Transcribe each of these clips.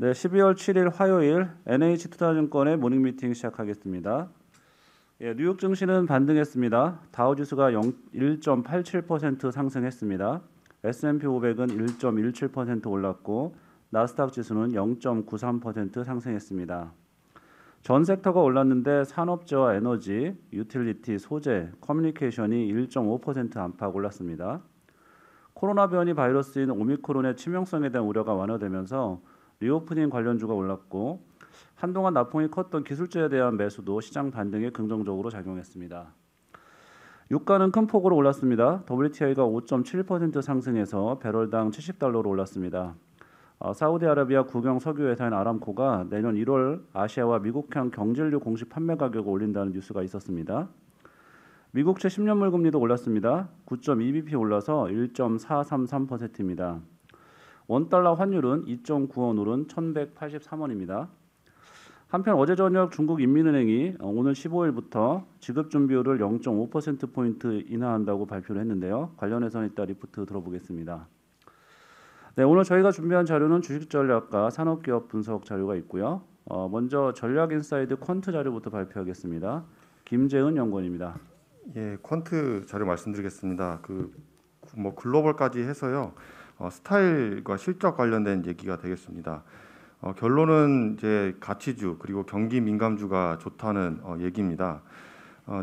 네, 12월 7일 화요일 NH투자증권의 모닝 미팅 시작하겠습니다. 예, 뉴욕 증시는 반등했습니다. 다우지수가 1.87% 상승했습니다. S&P 500은 1.17% 올랐고 나스닥 지수는 0.93% 상승했습니다. 전 섹터가 올랐는데 산업재와 에너지, 유틸리티, 소재, 커뮤니케이션이 1.5% 안팎 올랐습니다. 코로나 변이 바이러스인 오미크론의 치명성에 대한 우려가 완화되면서 리오프닝 관련주가 올랐고 한동안 나폭이 컸던 기술주에 대한 매수도 시장 반등에 긍정적으로 작용했습니다. 유가는 큰 폭으로 올랐습니다. WTI가 5.7% 상승해서 배럴당 70달러로 올랐습니다. 사우디아라비아 국영 석유 회사인 아람코가 내년 1월 아시아와 미국형 경질유 공식 판매 가격을 올린다는 뉴스가 있었습니다. 미국채 10년물 금리도 올랐습니다. 9.2bp 올라서 1.433%입니다. 원달러 환율은 2.9원 오른 1,183원입니다. 한편 어제 저녁 중국인민은행이 오늘 15일부터 지급준비율을 0.5%포인트 인하한다고 발표를 했는데요. 관련해서는 이따 리포트 들어보겠습니다. 네, 오늘 저희가 준비한 자료는 주식전략과 산업기업 분석 자료가 있고요. 먼저 전략인사이드 퀀트 자료부터 발표하겠습니다. 김재은 연구원입니다. 예, 퀀트 자료 말씀드리겠습니다. 글로벌까지 해서요. 스타일과 실적 관련된 얘기가 되겠습니다. 결론은 이제 가치주 그리고 경기 민감주가 좋다는 얘기입니다.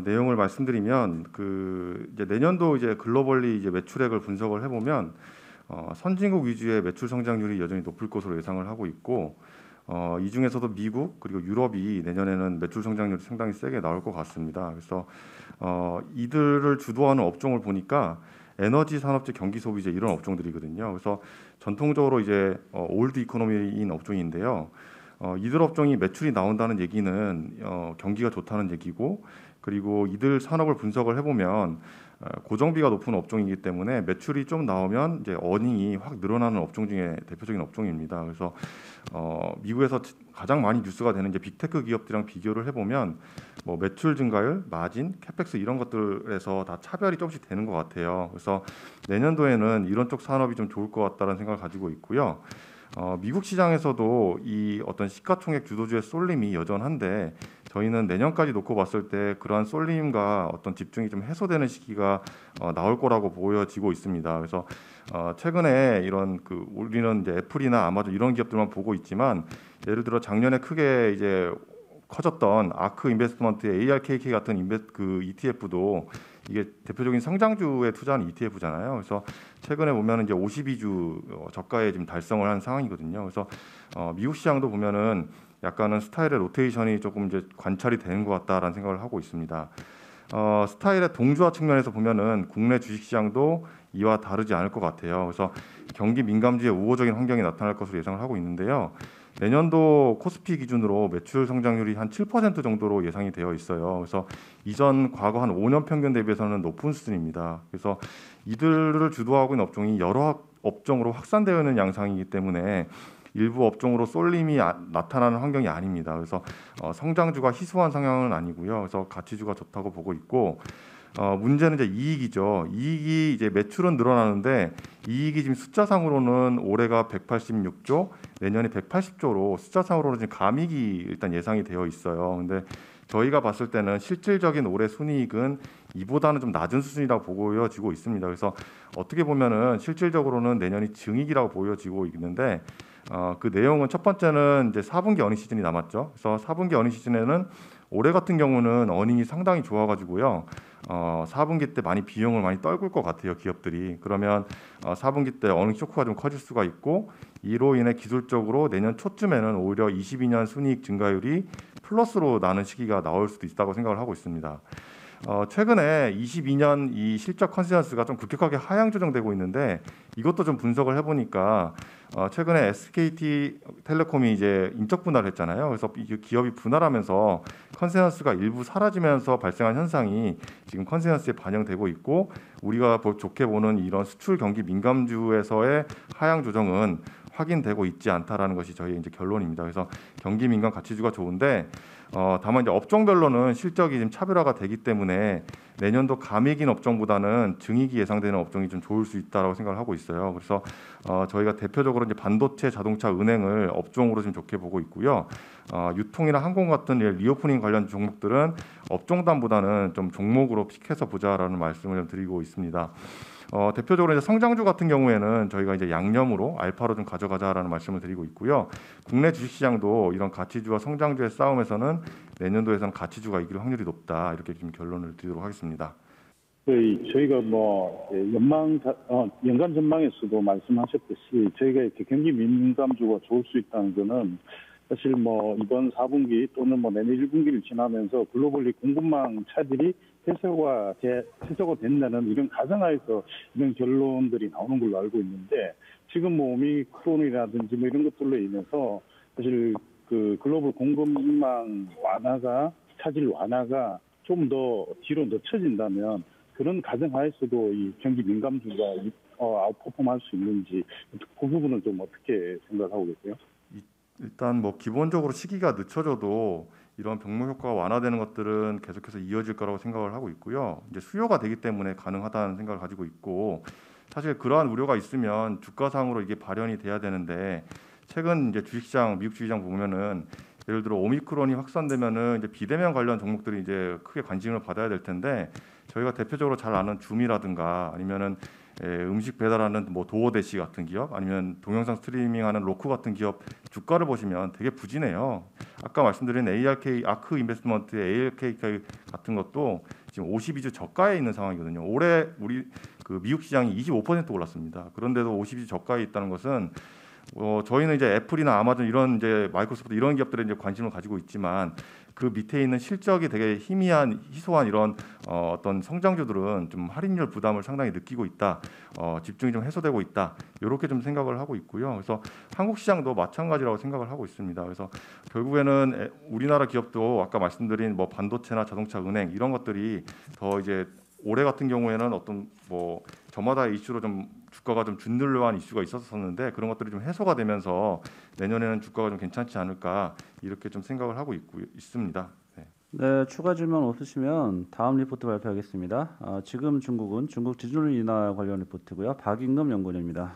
내용을 말씀드리면 이제 내년도 이제 글로벌리 이제 매출액을 분석을 해보면 선진국 위주의 매출 성장률이 여전히 높을 것으로 예상을 하고 있고 이 중에서도 미국 그리고 유럽이 내년에는 매출 성장률이 상당히 세게 나올 것 같습니다. 그래서 이들을 주도하는 업종을 보니까 에너지 산업재 경기 소비재 이런 업종들이거든요. 그래서 전통적으로 이제 올드 이코노미인 업종인데요. 이들 업종이 매출이 나온다는 얘기는 경기가 좋다는 얘기고, 그리고 이들 산업을 분석을 해보면 고정비가 높은 업종이기 때문에 매출이 좀 나오면 이제 어닝이 확 늘어나는 업종 중에 대표적인 업종입니다. 그래서 미국에서 가장 많이 뉴스가 되는 이제 빅테크 기업들이랑 비교를 해보면 뭐 매출 증가율, 마진, 캐펙스 이런 것들에서 다 차별이 조금씩 되는 것 같아요. 그래서 내년도에는 이런 쪽 산업이 좀 좋을 것 같다는 생각을 가지고 있고요. 미국 시장에서도 이 어떤 시가총액 주도주의 쏠림이 여전한데 저희는 내년까지 놓고 봤을 때 그러한 쏠림과 어떤 집중이 좀 해소되는 시기가 나올 거라고 보여지고 있습니다. 그래서 최근에 이런 우리는 이제 애플이나 아마존 이런 기업들만 보고 있지만 예를 들어 작년에 크게 이제 커졌던 아크 인베스트먼트의 ARKK 같은 ETF도 이게 대표적인 성장주에 투자하는 ETF잖아요. 그래서 최근에 보면은 이제 52주 저가에 지금 달성을 한 상황이거든요. 그래서 미국 시장도 보면은 약간은 스타일의 로테이션이 조금 이제 관찰이 되는 것 같다라는 생각을 하고 있습니다. 스타일의 동주화 측면에서 보면은 국내 주식시장도 이와 다르지 않을 것 같아요. 그래서 경기 민감주의 우호적인 환경이 나타날 것으로 예상을 하고 있는데요. 내년도 코스피 기준으로 매출 성장률이 한 7% 정도로 예상이 되어 있어요. 그래서 이전 과거 한 5년 평균 대비해서는 높은 수준입니다. 그래서 이들을 주도하고 있는 업종이 여러 업종으로 확산되어 있는 양상이기 때문에 일부 업종으로 쏠림이 나타나는 환경이 아닙니다. 그래서 성장주가 희소한 성향은 아니고요. 그래서 가치주가 좋다고 보고 있고, 문제는 이제 이익이죠. 이익이 이제 매출은 늘어나는데 이익이 지금 숫자상으로는 올해가 186조, 내년이 180조로 숫자상으로는 지금 감익이 일단 예상이 되어 있어요. 근데 저희가 봤을 때는 실질적인 올해 순이익은 이보다는 좀 낮은 수준이라고 보여지고 있습니다. 그래서 어떻게 보면은 실질적으로는 내년이 증익이라고 보여지고 있는데 그 내용은 첫 번째는 이제 4분기 어닝 시즌이 남았죠. 그래서 4분기 어닝 시즌에는 올해 같은 경우는 어닝이 상당히 좋아가지고요. 4분기 때 비용을 많이 떨굴 것 같아요, 기업들이. 그러면 4분기 때 어닝 쇼크가 좀 커질 수가 있고, 이로 인해 기술적으로 내년 초쯤에는 오히려 22년 순이익 증가율이 플러스로 나는 시기가 나올 수도 있다고 생각을 하고 있습니다. 최근에 22년 이 실적 컨센서스가 좀 급격하게 하향 조정되고 있는데 이것도 좀 분석을 해보니까 최근에 SK텔레콤이 이제 인적 분할을 했잖아요. 그래서 기업이 분할하면서 컨센서스가 일부 사라지면서 발생한 현상이 지금 컨센서스에 반영되고 있고, 우리가 좋게 보는 이런 수출 경기 민감주에서의 하향 조정은 확인되고 있지 않다라는 것이 저희 이제 결론입니다. 그래서 경기 민감 가치주가 좋은데 다만 이제 업종별로는 실적이 좀 차별화가 되기 때문에 내년도 감익인 업종보다는 증익이 예상되는 업종이 좀 좋을 수 있다라고 생각을 하고 있어요. 그래서 저희가 대표적으로 이제 반도체, 자동차, 은행을 업종으로 좀 좋게 보고 있고요. 유통이나 항공 같은 리오프닝 관련 종목들은 업종단보다는 좀 종목으로 픽해서 보자라는 말씀을 좀 드리고 있습니다. 대표적으로 이제 성장주 같은 경우에는 저희가 이제 양념으로 알파로 좀 가져가자라는 말씀을 드리고 있고요. 국내 주식시장도 이런 가치주와 성장주의 싸움에서는 내년도에서는 가치주가 이길 확률이 높다 이렇게 좀 결론을 드리도록 하겠습니다. 저희가 연간 전망에서도 말씀하셨듯이 저희가 이렇게 경기 민감주가 좋을 수 있다는 것은 사실 이번 4분기 또는 내년 1분기를 지나면서 글로벌리 공급망 차질이 해소가 된다는 이런 가정하에서 이런 결론들이 나오는 걸로 알고 있는데 지금 오미크론이라든지 이런 것들로 인해서 사실 그 글로벌 공급망 차질 완화가 좀 더 뒤로 늦춰진다면 그런 가정하에서도 이 경기 민감주가 아웃퍼폼할 수 있는지 그 부분은 좀 어떻게 생각하고 계세요? 일단 기본적으로 시기가 늦춰져도 이런 병목 효과가 완화되는 것들은 계속해서 이어질 거라고 생각을 하고 있고요. 이제 수요가 되기 때문에 가능하다는 생각을 가지고 있고 사실 그러한 우려가 있으면 주가상으로 이게 발현이 돼야 되는데 최근 이제 주식시장 미국 주식시장 보면은 예를 들어 오미크론이 확산되면은 이제 비대면 관련 종목들이 이제 크게 관심을 받아야 될 텐데 저희가 대표적으로 잘 아는 줌이라든가 아니면은 음식 배달하는 도어대시 같은 기업 아니면 동영상 스트리밍하는 로쿠 같은 기업 주가를 보시면 되게 부진해요. 아까 말씀드린 ARK 아크 인베스트먼트의 ARK 같은 것도 지금 52주 저가에 있는 상황이거든요. 올해 우리 그 미국 시장이 25% 올랐습니다. 그런데도 52주 저가에 있다는 것은 저희는 이제 애플이나 아마존 이런 이제 마이크로소프트 이런 기업들에 이제 관심을 가지고 있지만 그 밑에 있는 실적이 되게 희소한 이런 어떤 성장주들은 좀 할인율 부담을 상당히 느끼고 있다, 집중이 좀 해소되고 있다 이렇게 좀 생각을 하고 있고요. 그래서 한국 시장도 마찬가지라고 생각을 하고 있습니다. 그래서 결국에는 우리나라 기업도 아까 말씀드린 반도체나 자동차, 은행 이런 것들이 더 이제 올해 같은 경우에는 어떤 저마다의 이슈로 좀 주가가 좀 준들러한 이슈가 있었었는데 그런 것들이 좀 해소가 되면서 내년에는 주가가 좀 괜찮지 않을까 이렇게 좀 생각을 하고 있습니다. 네, 추가 질문 없으시면 다음 리포트 발표하겠습니다. 지금 중국은 중국 지준율 인하 관련 리포트고요. 박임금 연구원입니다.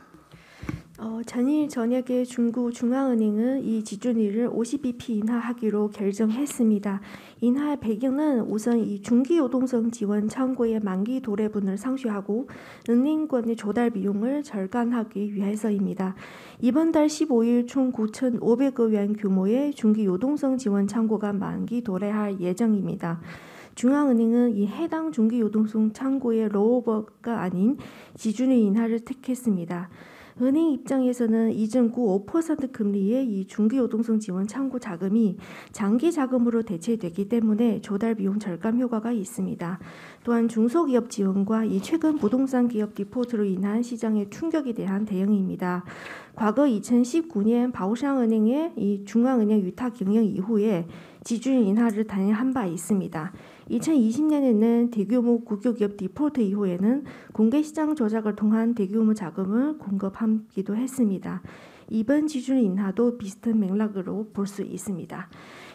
전일 저녁에 중국 중앙은행은 이 지준율을 50bp 인하하기로 결정했습니다. 인하의 배경은 우선 이 중기요동성 지원 창구의 만기 도래분을 상쇄하고 은행권의 조달 비용을 절감하기 위해서입니다. 이번 달 15일 총 9,500억 원 규모의 중기요동성 지원 창구가 만기 도래할 예정입니다. 중앙은행은 이 해당 중기요동성 창구의 롤오버가 아닌 지준율 인하를 택했습니다. 은행 입장에서는 2.95% 금리의 이 중기요동성 지원 창구 자금이 장기 자금으로 대체되기 때문에 조달 비용 절감 효과가 있습니다. 또한 중소기업 지원과 이 최근 부동산 기업 디폴트로 인한 시장의 충격에 대한 대응입니다. 과거 2019년 바오샹은행의 이 중앙은행 위탁 경영 이후에 지준율 인하를 단행한 바 있습니다. 2020년에는 대규모 국유기업 디폴트 이후에는 공개시장 조작을 통한 대규모 자금을 공급하기도 했습니다. 이번 지준율 인하도 비슷한 맥락으로 볼 수 있습니다.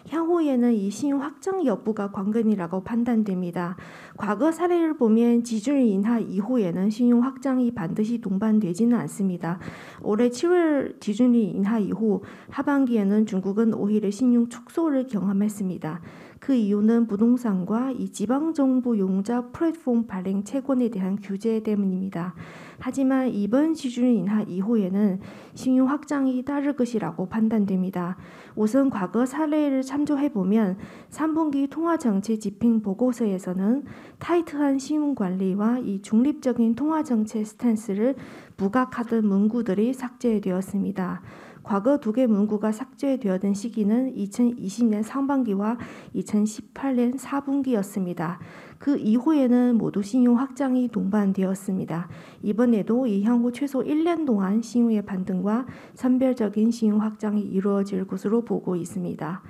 향후에는 이 신용 확장 여부가 관건이라고 판단됩니다. 과거 사례를 보면 지준율 인하 이후에는 신용 확장이 반드시 동반되지는 않습니다. 올해 7월 지준율 인하 이후 하반기에는 중국은 오히려 신용 축소를 경험했습니다. 그 이유는 부동산과 이 지방정부 용자 플랫폼 발행 채권에 대한 규제 때문입니다. 하지만 이번 지준율 인하 이후에는 신용 확장이 따를 것이라고 판단됩니다. 우선 과거 사례를 참조해보면 3분기 통화정책 집행 보고서에서는 타이트한 신용관리와 이 중립적인 통화정책 스탠스를 부각하던 문구들이 삭제되었습니다. 과거 두 개 문구가 삭제되었던 시기는 2020년 상반기와 2018년 4분기였습니다. 그 이후에는 모두 신용 확장이 동반되었습니다. 이번에도 이 향후 최소 1년 동안 신용의 반등과 선별적인 신용 확장이 이루어질 것으로 보고 있습니다.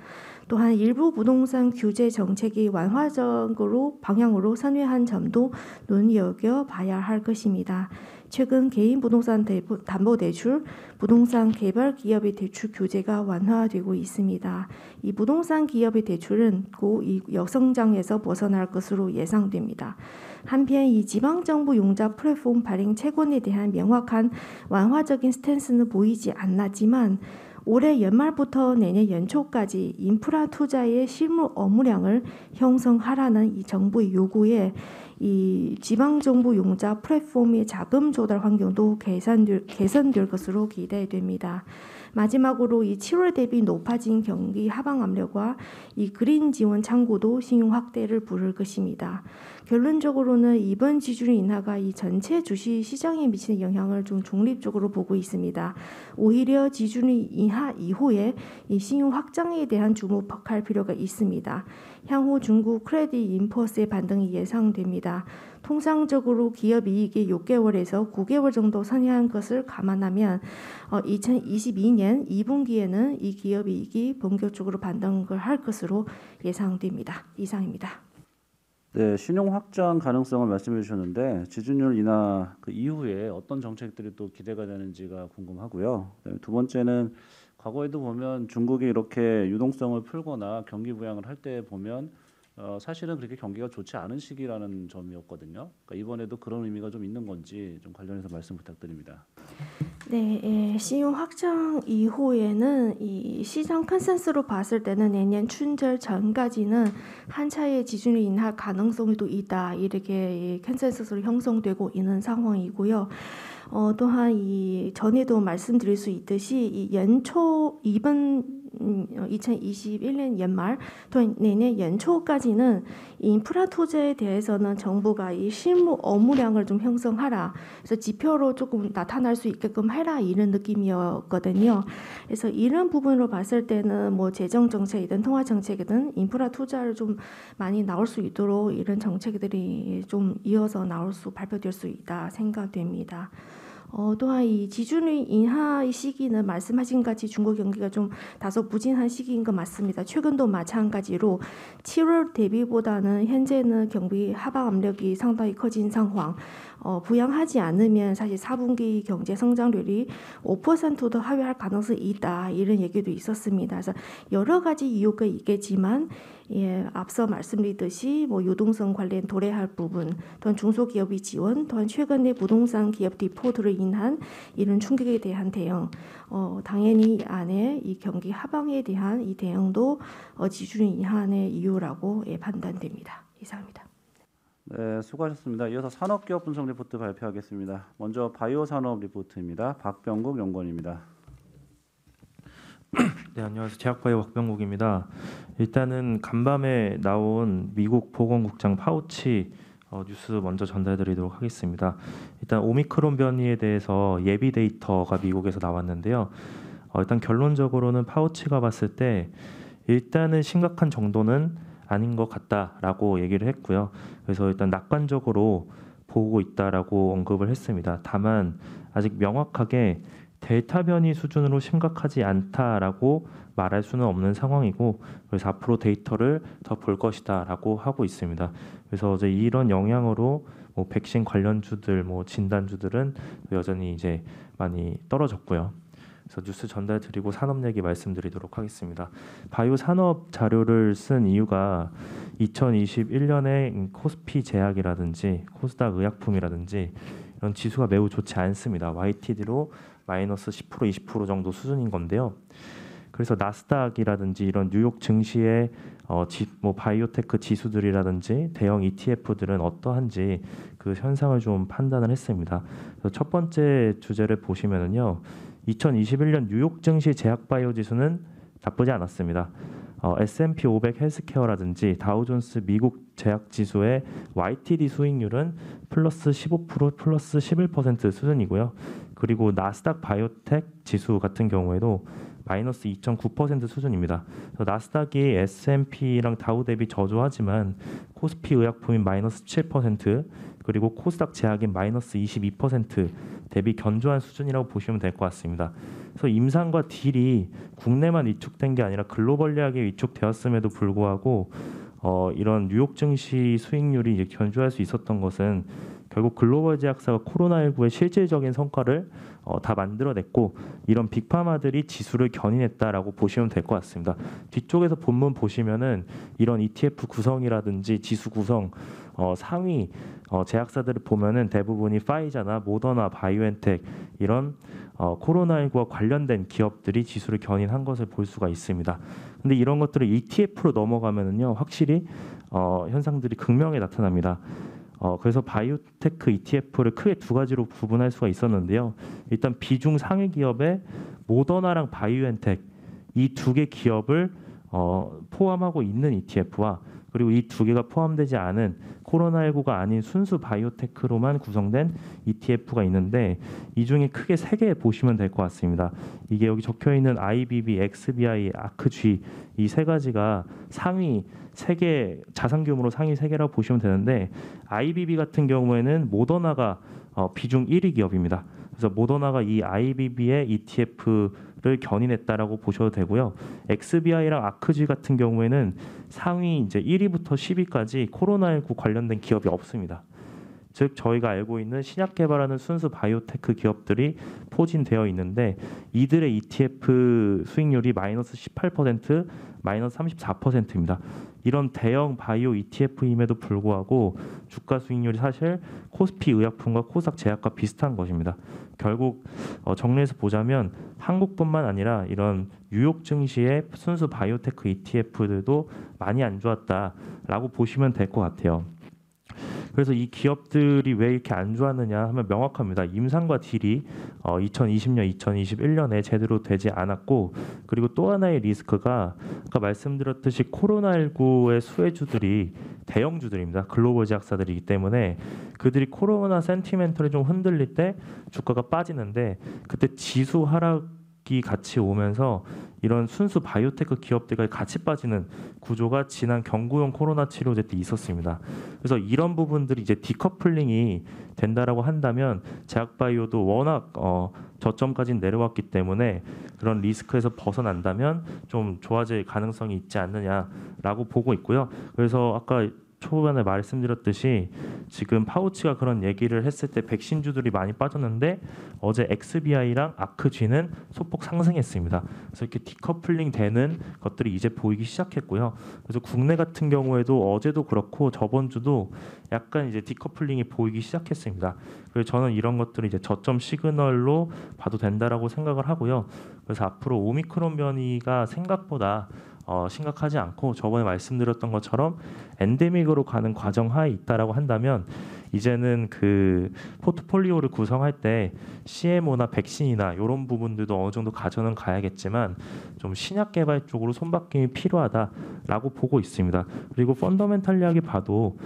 또한 일부 부동산 규제 정책이 완화적으로 방향으로 선회한 점도 눈여겨봐야 할 것입니다. 최근 개인 부동산 담보대출, 부동산 개발 기업의 대출 규제가 완화되고 있습니다. 이 부동산 기업의 대출은 곧 이 역성장에서 벗어날 것으로 예상됩니다. 한편 이 지방정부 융자 플랫폼 발행 채권에 대한 명확한 완화적인 스탠스는 보이지 않았지만 올해 연말부터 내년 연초까지 인프라 투자의 실물 업무량을 형성하라는 이 정부의 요구에 이 지방정부 융자 플랫폼의 자금 조달 환경도 개선될 것으로 기대됩니다. 마지막으로 이 7월 대비 높아진 경기 하방 압력과 이 그린 지원 창구도 신용 확대를 부를 것입니다. 결론적으로는 이번 지준의 인하가 이 전체 주식 시장에 미치는 영향을 좀 중립적으로 보고 있습니다. 오히려 지준의 인하 이후에 이 신용 확장에 대한 주목할 필요가 있습니다. 향후 중국 크레딧 인포스의 반등이 예상됩니다. 통상적으로 기업 이익이 6개월에서 9개월 정도 선회한 것을 감안하면 2022년 2분기에는 이 기업 이익이 본격적으로 반등을 할 것으로 예상됩니다. 이상입니다. 네, 신용 확장 가능성을 말씀해 주셨는데 지준율 인하 그 이후에 어떤 정책들이 또 기대가 되는지가 궁금하고요. 그다음에 두 번째는 과거에도 보면 중국이 이렇게 유동성을 풀거나 경기 부양을 할 때 보면 사실은 그렇게 경기가 좋지 않은 시기라는 점이었거든요. 그러니까 이번에도 그런 의미가 좀 있는 건지 좀 관련해서 말씀 부탁드립니다. 네, 신용 확장 이후에는 이 시장 컨센서스로 봤을 때는 내년 춘절 전까지는 한 차례 지준율 인하 가능성이 또 있다 이렇게 컨센서스로 형성되고 있는 상황이고요. 또한 이 전에도 말씀드릴 수 있듯이 이 연초 이번 2021년 연말 또 내년 연초까지는 인프라 투자에 대해서는 정부가 이 실무 업무량을 좀 형성하라. 그래서 지표로 조금 나타날 수 있게끔 해라 이런 느낌이었거든요. 그래서 이런 부분으로 봤을 때는 뭐 재정 정책이든 통화 정책이든 인프라 투자를 좀 많이 나올 수 있도록 이런 정책들이 좀 이어서 발표될 수 있다 생각됩니다. 또한 이 지준율 인하의 시기는 말씀하신 같이 중국 경기가 좀 다소 부진한 시기인 것 맞습니다. 최근도 마찬가지로 7월 대비보다는 현재는 경기 하방 압력이 상당히 커진 상황. 부양하지 않으면 사실 4분기 경제 성장률이 5%도 하회할 가능성이 있다 이런 얘기도 있었습니다. 그래서 여러 가지 이유가 있겠지만 앞서 말씀드렸듯이 뭐 유동성 관련 도래할 부분, 또한 중소기업의 지원, 또한 최근의 부동산 기업 디폴트로 인한 이런 충격에 대한 대응, 당연히 이 안에 이 경기 하방에 대한 이 대응도 지준율 인하의 이유라고 판단됩니다. 이상입니다. 네, 수고하셨습니다. 이어서 산업기업 분석 리포트 발표하겠습니다. 먼저 바이오 산업 리포트입니다. 박병국 연구원입니다. 네, 안녕하세요. 제약바이오 박병국입니다. 일단은 간밤에 나온 미국 보건국장 파우치 뉴스 먼저 전달드리도록 하겠습니다. 일단 오미크론 변이에 대해서 예비 데이터가 미국에서 나왔는데요. 일단 결론적으로는 파우치가 봤을 때 일단은 심각한 정도는 아닌 것 같다라고 얘기를 했고요. 그래서 일단 낙관적으로 보고 있다라고 언급을 했습니다. 다만 아직 명확하게 델타 변이 수준으로 심각하지 않다라고 말할 수는 없는 상황이고, 그래서 앞으로 데이터를 더 볼 것이다라고 하고 있습니다. 그래서 이제 이런 영향으로 뭐 백신 관련주들, 뭐 진단주들은 여전히 이제 많이 떨어졌고요. 그래서 뉴스 전달드리고 산업 얘기 말씀드리도록 하겠습니다. 바이오 산업 자료를 쓴 이유가 2021년에 코스피 제약이라든지 코스닥 의약품이라든지 이런 지수가 매우 좋지 않습니다. YTD로 마이너스 10% 20% 정도 수준인 건데요. 그래서 나스닥이라든지 이런 뉴욕 증시의 뭐 바이오테크 지수들이라든지 대형 ETF들은 어떠한지 그 현상을 좀 판단을 했습니다. 그래서 첫 번째 주제를 보시면은요, 2021년 뉴욕 증시 제약 바이오 지수는 나쁘지 않았습니다. S&P 500 헬스케어라든지 다우존스 미국 제약 지수의 YTD 수익률은 플러스 15% 플러스 11% 수준이고요. 그리고 나스닥 바이오텍 지수 같은 경우에도 마이너스 2.9% 수준입니다. 나스닥이 S&P랑 다우 대비 저조하지만 코스피 의약품인 마이너스 7%, 그리고 코스닥 제약인 마이너스 22% 대비 견조한 수준이라고 보시면 될 것 같습니다. 그래서 임상과 딜이 국내만 위축된 게 아니라 글로벌리하게 위축되었음에도 불구하고 이런 뉴욕 증시 수익률이 이제 견조할 수 있었던 것은 결국 글로벌 제약사가 코로나19의 실질적인 성과를 다 만들어냈고 이런 빅파마들이 지수를 견인했다라고 보시면 될 것 같습니다. 뒤쪽에서 본문 보시면은 이런 ETF 구성이라든지 지수 구성 상위 제약사들을 보면은 대부분이 파이자나 모더나, 바이오엔텍 이런 코로나19와 관련된 기업들이 지수를 견인한 것을 볼 수가 있습니다. 근데 이런 것들을 ETF로 넘어가면은요 확실히 현상들이 극명하게 나타납니다. 그래서 바이오테크 ETF를 크게 두 가지로 구분할 수가 있었는데요. 일단 비중 상위 기업의 모더나랑 바이오엔텍 이 두 개 기업을 포함하고 있는 ETF와 그리고 이 두 개가 포함되지 않은 코로나19가 아닌 순수 바이오테크로만 구성된 ETF가 있는데 이 중에 크게 세 개 보시면 될 것 같습니다. 이게 여기 적혀 있는 IBB, XBI, 아크G 이 세 가지가 상위 세 개 자산 규모로 상위 세 개라고 보시면 되는데 IBB 같은 경우에는 모더나가 비중 1위 기업입니다. 그래서 모더나가 이 IBB의 ETF를 견인했다라고 보셔도 되고요. XBI랑 아크G 같은 경우에는 상위 이제 1위부터 10위까지 코로나19 관련된 기업이 없습니다. 즉 저희가 알고 있는 신약 개발하는 순수 바이오테크 기업들이 포진되어 있는데 이들의 ETF 수익률이 마이너스 18%, 마이너스 34%입니다. 이런 대형 바이오 ETF임에도 불구하고 주가 수익률이 사실 코스피 의약품과 코스닥 제약과 비슷한 것입니다. 결국 정리해서 보자면 한국뿐만 아니라 이런 뉴욕 증시의 순수 바이오테크 ETF들도 많이 안 좋았다라고 보시면 될 것 같아요. 그래서 이 기업들이 왜 이렇게 안 좋았느냐 하면 명확합니다. 임상과 딜이 2020년, 2021년에 제대로 되지 않았고 그리고 또 하나의 리스크가 아까 말씀드렸듯이 코로나19의 수혜주들이 대형주들입니다. 글로벌 제약사들이기 때문에 그들이 코로나 센티멘털이 좀 흔들릴 때 주가가 빠지는데 그때 지수 하락이 같이 오면서 이런 순수 바이오테크 기업들과 같이 빠지는 구조가 지난 경구용 코로나 치료제 때 있었습니다. 그래서 이런 부분들이 이제 디커플링이 된다라고 한다면 제약바이오도 워낙 저점까지 내려왔기 때문에 그런 리스크에서 벗어난다면 좀 좋아질 가능성이 있지 않느냐라고 보고 있고요. 그래서 아까 초반에 말씀드렸듯이 지금 파우치가 그런 얘기를 했을 때 백신주들이 많이 빠졌는데 어제 XBI랑 아크G는 소폭 상승했습니다. 그래서 이렇게 디커플링 되는 것들이 이제 보이기 시작했고요. 그래서 국내 같은 경우에도 어제도 그렇고 저번 주도 약간 이제 디커플링이 보이기 시작했습니다. 그래서 저는 이런 것들을 이제 저점 시그널로 봐도 된다라고 생각을 하고요. 그래서 앞으로 오미크론 변이가 생각보다 심각하지 않고 저번에 말씀드렸던 것처럼 엔데믹으로 가는 과정 하에 있다라고 한다면 이제는 그 포트폴리오를 구성할 때 CMO나 백신이나 이런 부분들도 어느 정도 가져는 가야겠지만 좀 신약 개발 쪽으로 손바뀜이 필요하다라고 보고 있습니다. 그리고 펀더멘탈리하게 봐도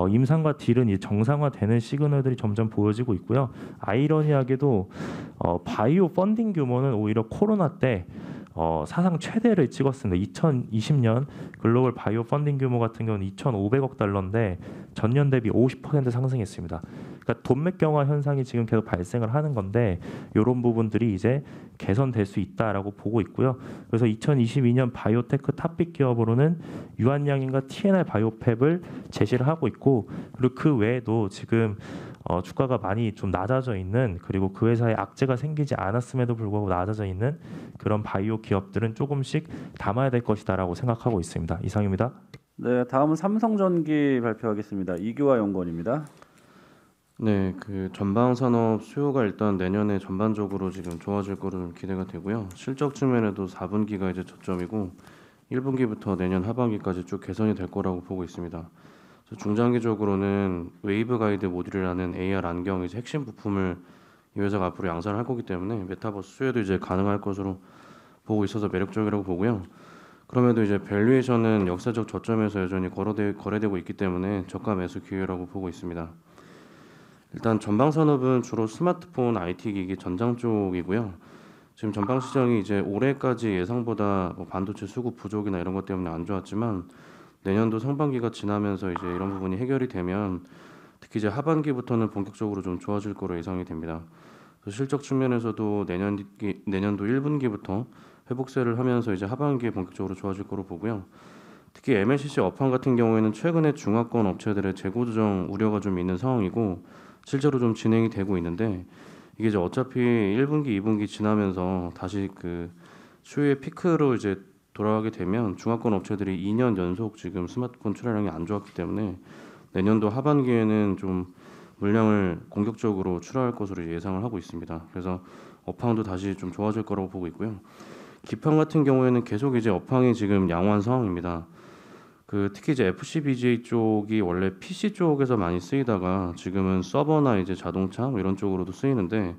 임상과 딜은 이제 정상화되는 시그널들이 점점 보여지고 있고요. 아이러니하게도 바이오 펀딩 규모는 오히려 코로나 때 사상 최대를 찍었습니다. 2020년 글로벌 바이오 펀딩 규모 같은 경우는 2,500억 달러인데 전년 대비 50% 상승했습니다. 그러니까 돈맥경화 현상이 지금 계속 발생을 하는 건데 이런 부분들이 이제 개선될 수 있다라고 보고 있고요. 그래서 2022년 바이오테크 탑픽 기업으로는 유한양인과 TNR 바이오팹을 제시를 하고 있고 그리고 그 외에도 지금 주가가 많이 좀 낮아져 있는 그리고 그 회사에 악재가 생기지 않았음에도 불구하고 낮아져 있는 그런 바이오 기업들은 조금씩 담아야 될 것이다라고 생각하고 있습니다. 이상입니다. 네, 다음은 삼성전기 발표하겠습니다. 이규화 연구원입니다. 네, 그 전방 산업 수요가 일단 내년에 전반적으로 지금 좋아질 거로 좀 기대가 되고요. 실적 측면에도 4분기가 이제 저점이고 1분기부터 내년 하반기까지 쭉 개선이 될 거라고 보고 있습니다. 중장기적으로는 웨이브 가이드 모듈이라는 AR 안경 이제 핵심 부품을 이 회사가 앞으로 양산을 할 거기 때문에 메타버스 수혜도 이제 가능할 것으로 보고 있어서 매력적이라고 보고요. 그럼에도 이제 밸류에이션은 역사적 저점에서 여전히 거래되고 있기 때문에 저가 매수 기회라고 보고 있습니다. 일단 전방 산업은 주로 스마트폰, IT 기기, 전장 쪽이고요. 지금 전방 시장이 이제 올해까지 예상보다 반도체 수급 부족이나 이런 것 때문에 안 좋았지만 내년도 상반기가 지나면서 이제 이런 부분이 해결이 되면 특히 이제 하반기부터는 본격적으로 좀 좋아질 거로 예상이 됩니다. 그래서 실적 측면에서도 내년도 1분기부터 회복세를 하면서 이제 하반기에 본격적으로 좋아질 거로 보고요. 특히 MLCC 업황 같은 경우에는 최근에 중화권 업체들의 재고 조정 우려가 좀 있는 상황이고 실제로 좀 진행이 되고 있는데 이게 이제 어차피 1분기, 2분기 지나면서 다시 그 수요의 피크로 이제 돌아가게 되면 중화권 업체들이 2년 연속 지금 스마트폰 출하량이 안 좋았기 때문에 내년도 하반기에는 좀 물량을 공격적으로 출하할 것으로 예상을 하고 있습니다. 그래서 업황도 다시 좀 좋아질 거라고 보고 있고요. 기판 같은 경우에는 계속 이제 업황이 지금 양호한 상황입니다. 특히 이제 FCBGA 쪽이 원래 PC 쪽에서 많이 쓰이다가 지금은 서버나 이제 자동차 뭐 이런 쪽으로도 쓰이는데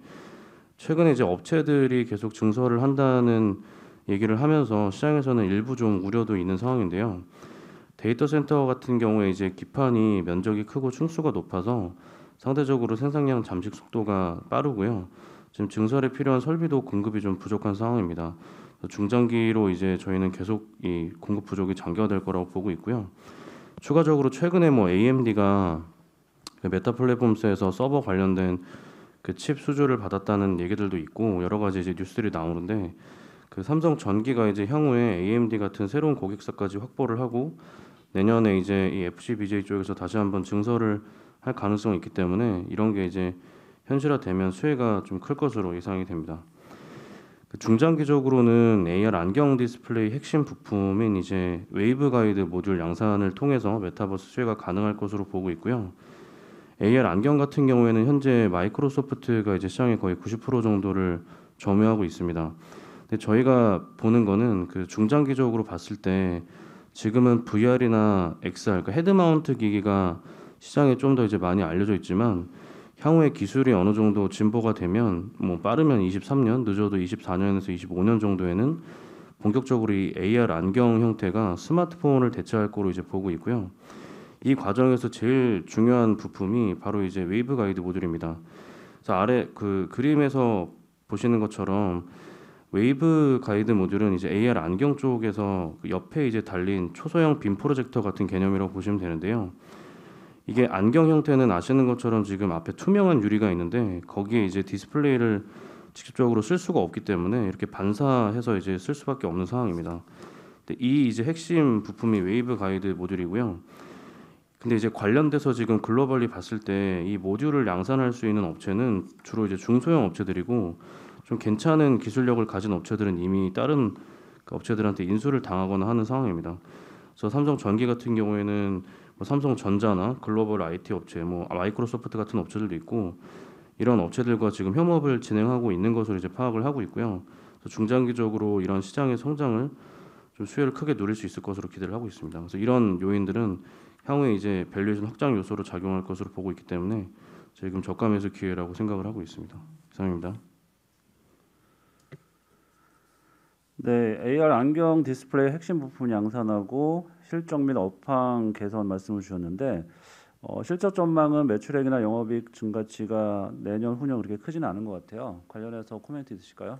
최근에 이제 업체들이 계속 증설을 한다는 얘기를 하면서 시장에서는 일부 좀 우려도 있는 상황인데요. 데이터 센터 같은 경우에 이제 기판이 면적이 크고 층수가 높아서 상대적으로 생산량 잠식 속도가 빠르고요. 지금 증설에 필요한 설비도 공급이 좀 부족한 상황입니다. 중장기로 이제 저희는 계속 이 공급 부족이 장기화될 거라고 보고 있고요. 추가적으로 최근에 뭐 AMD가 메타 플랫폼스에서 서버 관련된 그 칩 수주를 받았다는 얘기들도 있고 여러 가지 이제 뉴스들이 나오는데 삼성 전기가 이제 향후에 AMD 같은 새로운 고객사까지 확보를 하고 내년에 이제 이 FCBGA 쪽에서 다시 한번 증설을 할 가능성이 있기 때문에 이런 게 이제 현실화되면 수혜가 좀 클 것으로 예상이 됩니다. 중장기적으로는 AR 안경 디스플레이 핵심 부품인 이제 웨이브 가이드 모듈 양산을 통해서 메타버스 수혜가 가능할 것으로 보고 있고요. AR 안경 같은 경우에는 현재 마이크로소프트가 이제 시장의 거의 90% 정도를 점유하고 있습니다. 근데 저희가 보는 거는 중장기적으로 봤을 때 지금은 VR이나 XR, 그러니까 헤드 마운트 기기가 시장에 좀 더 이제 많이 알려져 있지만 향후에 기술이 어느 정도 진보가 되면 뭐 빠르면 23년, 늦어도 24년에서 25년 정도에는 본격적으로 이 AR 안경 형태가 스마트폰을 대체할 거로 이제 보고 있고요. 이 과정에서 제일 중요한 부품이 바로 이제 웨이브 가이드 모듈입니다. 그래서 아래 그림에서 보시는 것처럼 웨이브 가이드 모듈은 이제 AR 안경 쪽에서 옆에 이제 달린 초소형 빔 프로젝터 같은 개념이라고 보시면 되는데요. 이게 안경 형태는 아시는 것처럼 지금 앞에 투명한 유리가 있는데 거기에 이제 디스플레이를 직접적으로 쓸 수가 없기 때문에 이렇게 반사해서 이제 쓸 수밖에 없는 상황입니다. 근데 이 이제 핵심 부품이 웨이브 가이드 모듈이고요. 근데 이제 관련돼서 지금 글로벌리 봤을 때 이 모듈을 양산할 수 있는 업체는 주로 이제 중소형 업체들이고 좀 괜찮은 기술력을 가진 업체들은 이미 다른 업체들한테 인수를 당하거나 하는 상황입니다. 그래서 삼성 전기 같은 경우에는 뭐 삼성전자나 글로벌 IT 업체, 뭐 마이크로소프트 같은 업체들도 있고 이런 업체들과 지금 협업을 진행하고 있는 것으로 이제 파악을 하고 있고요. 그래서 중장기적으로 이런 시장의 성장을 좀 수혜를 크게 누릴 수 있을 것으로 기대를 하고 있습니다. 그래서 이런 요인들은 향후에 이제 밸류에이션 확장 요소로 작용할 것으로 보고 있기 때문에 지금 저가 매수 기회라고 생각을 하고 있습니다. 이상입니다. 네, AR 안경 디스플레이 핵심 부품 양산하고 실적 및 업황 개선 말씀을 주셨는데 실적 전망은 매출액이나 영업이익 증가치가 내년 후년 그렇게 크지는 않은 것 같아요. 관련해서 코멘트 있으실까요?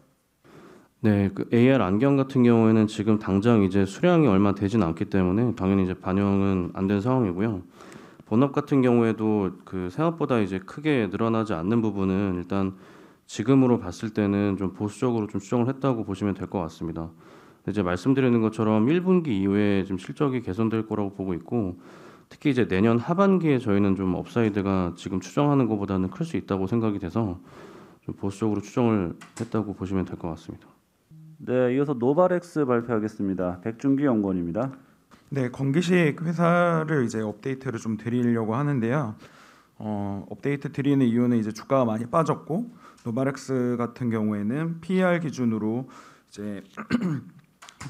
네, AR 안경 같은 경우에는 지금 당장 이제 수량이 얼마 되진 않기 때문에 당연히 이제 반영은 안 된 상황이고요. 본업 같은 경우에도 생각보다 이제 크게 늘어나지 않는 부분은 일단 지금으로 봤을 때는 좀 보수적으로 좀 추정을 했다고 보시면 될 것 같습니다. 이제 말씀드리는 것처럼 1분기 이후에 좀 실적이 개선될 거라고 보고 있고 특히 이제 내년 하반기에 저희는 좀 업사이드가 지금 추정하는 것보다는 클 수 있다고 생각이 돼서 좀 보수적으로 추정을 했다고 보시면 될 것 같습니다. 네, 이어서 노바렉스 발표하겠습니다. 백준기 연구원입니다. 네, 건기식 회사를 이제 업데이트를 좀 드리려고 하는데요. 업데이트 드리는 이유는 이제 주가가 많이 빠졌고 노바렉스 같은 경우에는 PER 기준으로 이제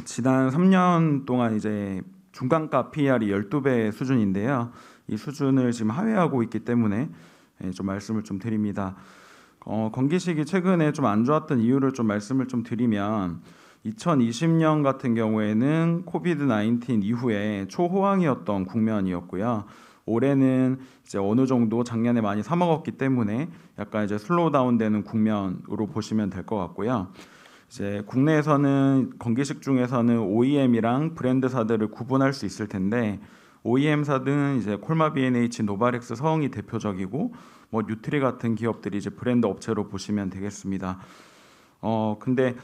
지난 3년 동안 이제 중간가 PER이 12배 수준인데요. 이 수준을 지금 하회하고 있기 때문에 좀 말씀을 좀 드립니다. 건기식이 최근에 좀 안 좋았던 이유를 좀 말씀을 좀 드리면 2020년 같은 경우에는 코비드 19 이후에 초호황이었던 국면이었고요. 올해는 이제 어느 정도 작년에 많이 사 먹었기 때문에 약간 이제 슬로우 다운되는 국면으로 보시면 될 것 같고요. 이제 국내에서는 건기식 중에서는 OEM이랑 브랜드사들을 구분할 수 있을 텐데 OEM사들은 이제 콜마 B&H, 노바렉스, 서흥이 대표적이고 뭐 뉴트리 같은 기업들이 이제 브랜드 업체로 보시면 되겠습니다. 근데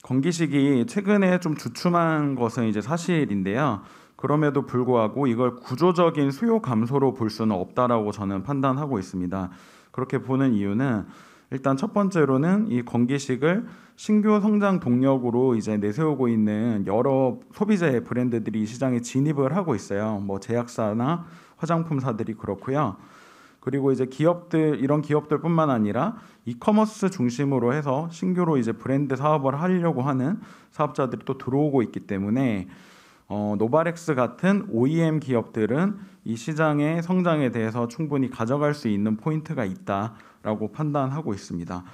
건기식이 최근에 좀 주춤한 것은 이제 사실인데요. 그럼에도 불구하고 이걸 구조적인 수요 감소로 볼 수는 없다라고 저는 판단하고 있습니다. 그렇게 보는 이유는 일단 첫 번째로는 이 건기식을 신규 성장 동력으로 이제 내세우고 있는 여러 소비재 브랜드들이 시장에 진입을 하고 있어요. 뭐 제약사나 화장품사들이 그렇고요. 그리고 이제 이런 기업들뿐만 아니라 이커머스 중심으로 해서 신규로 이제 브랜드 사업을 하려고 하는 사업자들이 또 들어오고 있기 때문에 노바렉스 같은 OEM 기업들은 이 시장의 성장에 대해서 충분히 가져갈 수 있는 포인트가 있다라고 판단하고 있습니다.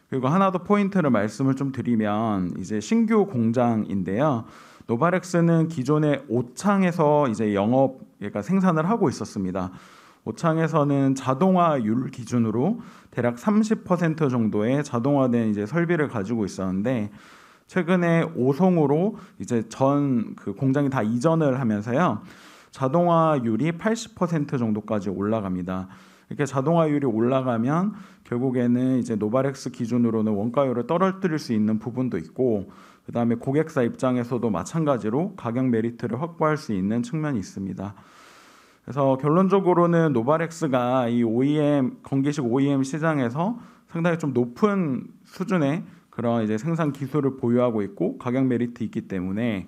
그리고 하나 더 포인트를 말씀을 좀 드리면 이제 신규 공장인데요. 노바렉스는 기존의 오창에서 이제 그러니까 생산을 하고 있었습니다. 오창에서는 자동화율 기준으로 대략 30% 정도의 자동화된 이제 설비를 가지고 있었는데 최근에 오송으로 이제 전 그 공장이 다 이전을 하면서요. 자동화율이 80% 정도까지 올라갑니다. 이렇게 자동화율이 올라가면 결국에는 이제 노바렉스 기준으로는 원가율을 떨어뜨릴 수 있는 부분도 있고 그다음에 고객사 입장에서도 마찬가지로 가격 메리트를 확보할 수 있는 측면이 있습니다. 그래서 결론적으로는 노바렉스가 이 건기식 OEM 시장에서 상당히 좀 높은 수준의 그런 이제 생산 기술을 보유하고 있고 가격 메리트 있기 때문에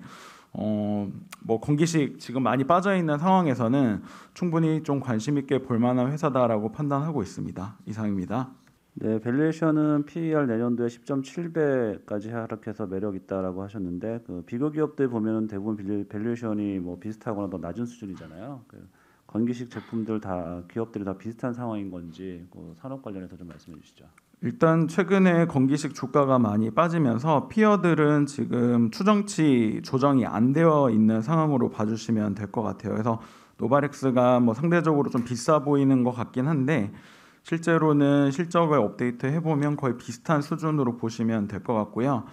뭐 건기식 지금 많이 빠져 있는 상황에서는 충분히 좀 관심 있게 볼 만한 회사다라고 판단하고 있습니다. 이상입니다. 네, 밸류에이션은 PER 내년도에 10.7배까지 하락해서 매력 있다라고 하셨는데 그 비교 기업들 보면은 대부분 밸류에이션이 뭐 비슷하거나 더 낮은 수준이잖아요. 건기식 제품들 다 기업들이 다 비슷한 상황인 건지 그 산업 관련해서 좀 말씀해 주시죠. 일단 최근에 건기식 주가가 많이 빠지면서 피어들은 지금 추정치 조정이 안 되어 있는 상황으로 봐주시면 될 것 같아요. 그래서 노바렉스가 뭐 상대적으로 좀 비싸 보이는 것 같긴 한데 실제로는 실적을 업데이트 해보면 거의 비슷한 수준으로 보시면 될 것 같고요.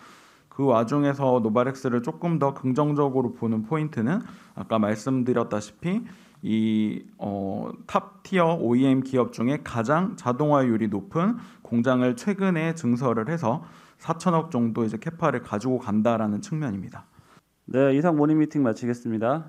그 와중에서 노바렉스를 조금 더 긍정적으로 보는 포인트는 아까 말씀드렸다시피 이 탑티어 OEM 기업 중에 가장 자동화율이 높은 공장을 최근에 증설을 해서 4천억 정도 이제 캐파를 가지고 간다라는 측면입니다. 네, 이상 모닝 미팅 마치겠습니다.